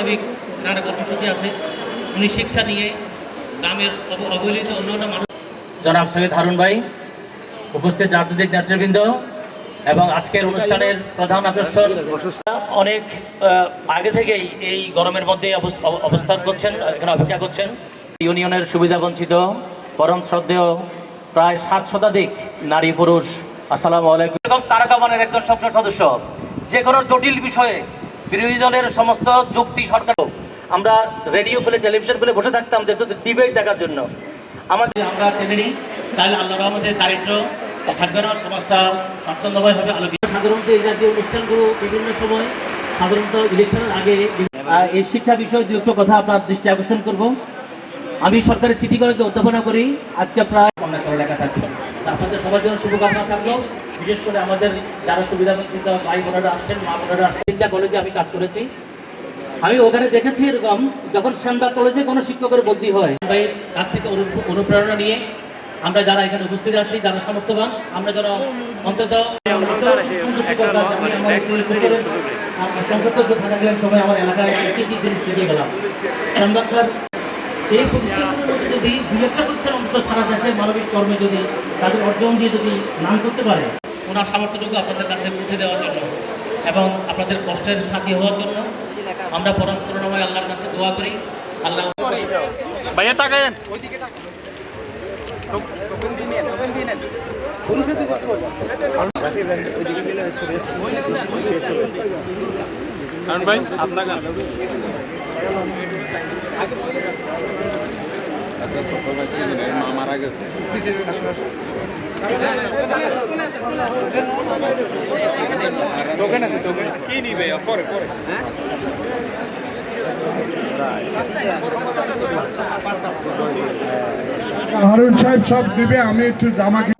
মানবিক নানা কর্মসূচি আছে। উনি শিক্ষা নিয়ে গ্রামের অবহেলিত অন্যান্য মানুষ। জনাব সৈয়দ হারুন ভাই, উপস্থিত রাজনৈতিক নেতৃবৃন্দ এবং আজকের অনুষ্ঠানের প্রধান আকর্ষণ, অনেক আগে থেকেই এই গরমের মধ্যে অবস্থান করছেন, এখানে অপেক্ষা করছেন। ইউনিয়নের সুবিধা বঞ্চিত পরম শ্রদ্ধেয় প্রায় 7 শতাধিক নারী পুরুষ, আসসালামু আলাইকুম। তারা কামানের একজন সংসদ সদস্য, যে কোনো জটিল বিষয়ে বিরোধী দলের সমস্ত যুক্তি সরকার, আমরা রেডিও খুলে টেলিভিশন খুলে বসে থাকতাম যে ডিবেট দেখার জন্য। আমরা টেনে নিই, তাহলে আল্লাহ রহমতের দারিদ্র থাকবে না, সমাজটা স্বাচ্ছন্দ্যময় হবে আলোকিত। সাধারণত এই জাতীয় অনুষ্ঠানগুলো বিভিন্ন সময়, সাধারণত ইলেকশনের আগে, এই শিক্ষা বিষয়ে দু একটা কথা আপনার দৃষ্টি আকর্ষণ করব। আমি সরকারি সিটি কলেজে অধ্যাপনা করি, আজকে প্রায় লেখা থাকবে। আপনাদের সবার জন্য শুভকামনা থাকলো, বিশেষ করে আমাদের যারা সুবিধাবঞ্চিত ভাই বোনেরা আসছেন, মা বোনেরা আসছেন। তিনটা কলেজে আমি কাজ করেছি, আমি ওখানে দেখেছি এরকম, যখন সেনবাগ কলেজে কোনো শিক্ষকের বদলি হয়, ভাইয়ের কাছ থেকে অনুপ্রেরণা নিয়ে আমরা যারা এখানে উপস্থিত আছি, যারা সামর্থ্যবান, আমরা যারা অন্তত থাকাকালীন সময় আমার এলাকায় কি কি জিনিস শিখে গেলাম। সেনবাগের এই প্রতিষ্ঠানগুলোর মধ্যে যদি 2-1টা প্রতিষ্ঠান অন্তত সারা দেশে মানবিক কর্মে যদি তাদের অর্জন দিয়ে যদি নাম করতে পারে, ওনার সামর্থ্যটুকু আপনাদের কাছে পৌঁছে দেওয়ার জন্য এবং আপনাদের কষ্টের সাথী হওয়ার জন্য আমরা পরম করুণাময় আল্লাহর কাছে দোয়া করি। আল্লাহ ভাইয়া তাকায়েন, ভাই আপনার মারা গেছে। কি নিবে পরে পরে হারুন সাহেব সব দিবে, আমি একটু আমাকে